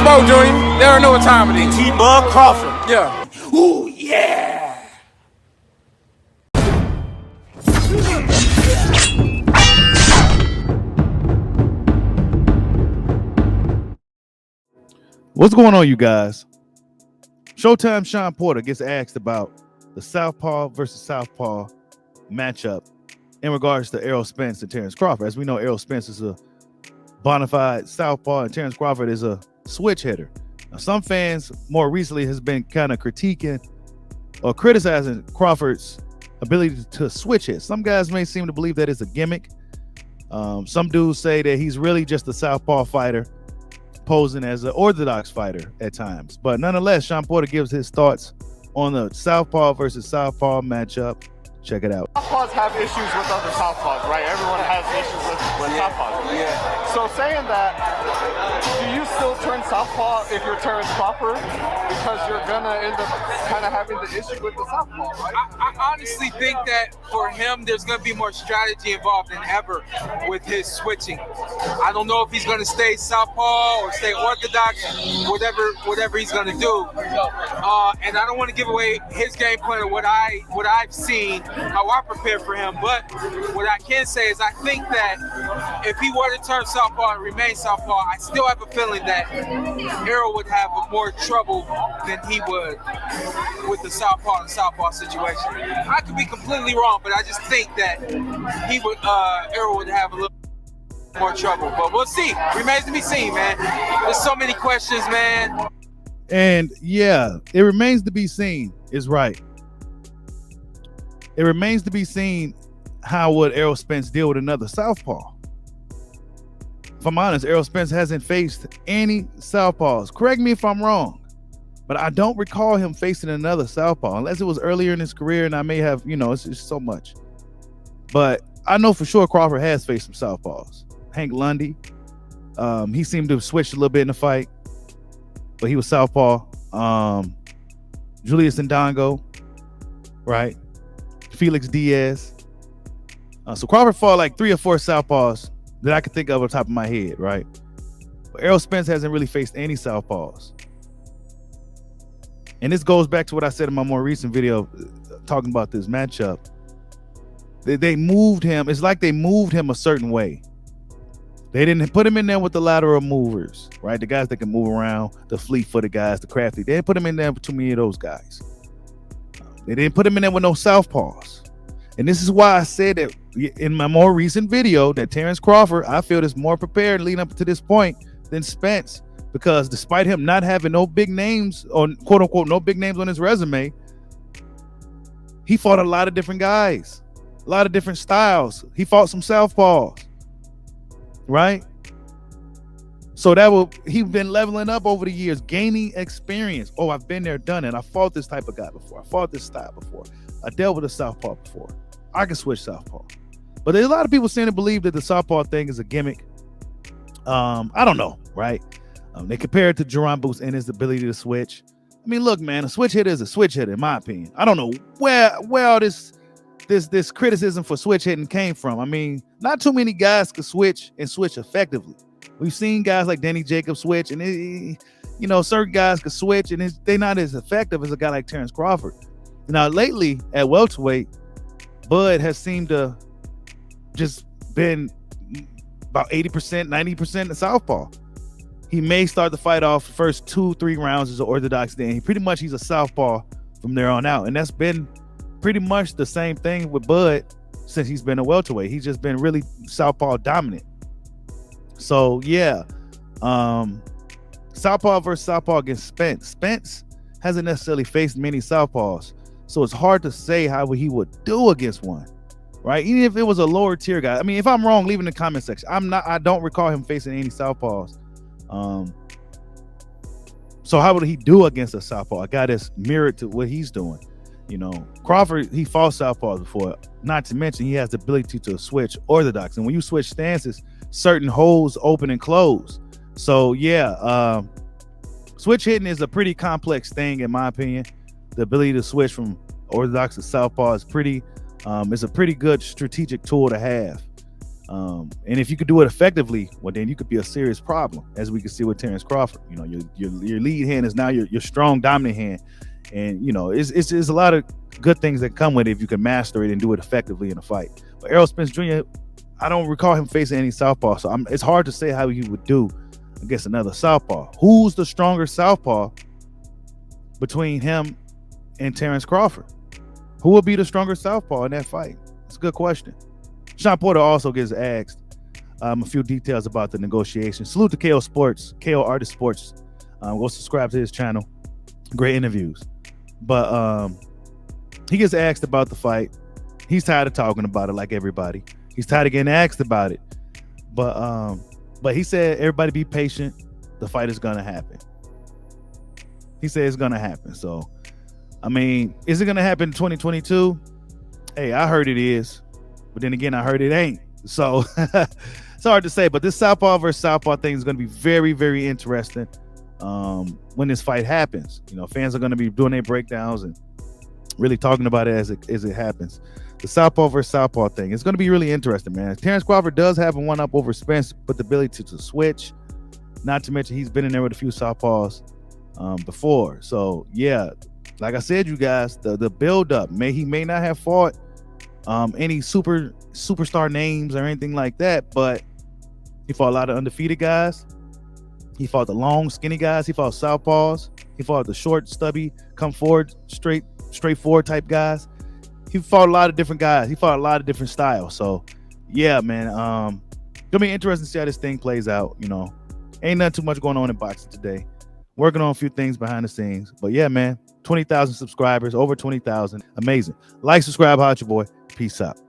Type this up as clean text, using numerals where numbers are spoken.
Smoke Junior. They don't know what time it is. T-Bug Crawford. Yeah. Ooh, yeah. What's going on, you guys? Showtime Shawn Porter gets asked about the Southpaw versus Southpaw matchup in regards to Errol Spence and Terrence Crawford. As we know, Errol Spence is a bona fide Southpaw and Terrence Crawford is a switch hitter. Now, some fans more recently has been kind of critiquing or criticizing Crawford's ability to switch hit. Some guys may seem to believe that it's a gimmick. Some dudes say that he's really just a Southpaw fighter posing as an orthodox fighter at times. But nonetheless, Shawn Porter gives his thoughts on the Southpaw versus Southpaw matchup. Check it out. Southpaws have issues with other Southpaws, right? Everyone has issues with Southpaws. Yeah. So saying that, do you still turn Southpaw if you're Terrence Crawford? Because you're gonna end up kind of having the issue with the Southpaw, right? I honestly think that for him, there's going to be more strategy involved than ever with his switching. I don't know if he's going to stay Southpaw or stay orthodox, whatever he's going to do. And I don't want to give away his game plan or what I've seen, how I prepare for him. But what I can say is I think that if he were to turn Southpaw and remain Southpaw, I still have a feeling that Errol would have more trouble than he would with the Southpaw and Southpaw situation. I could be completely wrong, but I just think that Errol would have a little more trouble. But we'll see. Remains to be seen, man. There's so many questions, man. And yeah, it remains to be seen is right. It remains to be seen how would Errol Spence deal with another Southpaw. If I'm honest, Errol Spence hasn't faced any Southpaws. Correct me if I'm wrong, but I don't recall him facing another Southpaw unless it was earlier in his career, and I may have, it's just so much. But I know for sure Crawford has faced some Southpaws. Hank Lundy, he seemed to have switched a little bit in the fight, but he was Southpaw. Julius Ndongo, right? Felix Diaz. So Crawford fought like 3 or 4 Southpaws that I could think of on top of my head, right? But Errol Spence hasn't really faced any Southpaws. And this goes back to what I said in my more recent video talking about this matchup. They moved him. It's like they moved him a certain way. They didn't put him in there with the lateral movers, right? The guys that can move around, the fleet-footed guys, the crafty. They didn't put him in there with too many of those guys. They didn't put him in there with no Southpaws. And this is why I said that in my more recent video that Terrence Crawford, I feel, is more prepared leading up to this point than Spence, because despite him not having no big names, or quote unquote no big names on his resume, he fought a lot of different guys, a lot of different styles. He fought some Southpaws, right? So he's been leveling up over the years, gaining experience. Oh, I've been there, done it. I fought this type of guy before. I fought this style before. I dealt with a Southpaw before. I can switch Southpaw. But there's a lot of people saying to believe that the Southpaw thing is a gimmick. I don't know, right? They compare it to Jerron Boots and his ability to switch. I mean, look, man, a switch hitter is a switch hitter, in my opinion. I don't know where all this criticism for switch hitting came from. I mean, not too many guys could switch and switch effectively. We've seen guys like Danny Jacobs switch, and certain guys could switch, and they're not as effective as a guy like Terrence Crawford. Now, lately at welterweight, Bud has seemed to just been about 80%, 90% the Southpaw. He may start the fight off the first 2-3 rounds as an orthodox, then he's a Southpaw from there on out. And that's been pretty much the same thing with Bud since he's been a welterweight. He's just been really Southpaw dominant. So yeah, Southpaw versus Southpaw against Spence. Spence hasn't necessarily faced many Southpaws, so it's hard to say how he would do against one, right? Even if it was a lower tier guy. I mean, if I'm wrong, leave in the comment section. I don't recall him facing any Southpaws. So how would he do against a Southpaw? A guy that's mirrored to what he's doing. Crawford, he fought Southpaws before. Not to mention he has the ability to switch orthodox. And when you switch stances, certain holes open and close. So yeah, switch hitting is a pretty complex thing in my opinion. The ability to switch from orthodox to Southpaw is it's a pretty good strategic tool to have. And if you could do it effectively, well, then you could be a serious problem, as we can see with Terrence Crawford. You know, your lead hand is now your strong, dominant hand. And, you know, it's a lot of good things that come with it if you can master it and do it effectively in a fight. But Errol Spence Jr., I don't recall him facing any southpaw, so it's hard to say how he would do against another southpaw. Who's the stronger southpaw between him and Terrence Crawford? Who will be the stronger southpaw in that fight? It's a good question. Shawn Porter also gets asked a few details about the negotiation. Salute to KO Sports, KO Artist Sports. Go subscribe to his channel. Great interviews. But he gets asked about the fight. He's tired of talking about it like everybody. He's tired of getting asked about it. But he said, everybody be patient. The fight is going to happen. He said it's going to happen. So, I mean, is it going to happen in 2022? Hey, I heard it is. But then again, I heard it ain't. So, it's hard to say. But this Southpaw versus Southpaw thing is going to be very, very interesting when this fight happens. You know, fans are going to be doing their breakdowns and really talking about it as it happens. The Southpaw versus Southpaw thing. It's going to be really interesting, man. Terrence Crawford does have a one-up over Spence, but the ability to switch. Not to mention he's been in there with a few Southpaws before. So, yeah, like I said, you guys, the build-up. He may not have fought any superstar names or anything like that, but he fought a lot of undefeated guys. He fought the long, skinny guys. He fought Southpaws. He fought the short, stubby, come forward, straightforward type guys. He fought a lot of different guys. He fought a lot of different styles. So, yeah, man, gonna be interesting to see how this thing plays out. You know, ain't nothing too much going on in boxing today. Working on a few things behind the scenes. But, yeah, man, 20,000 subscribers, over 20,000. Amazing. Like, subscribe, holla at your boy. Peace out.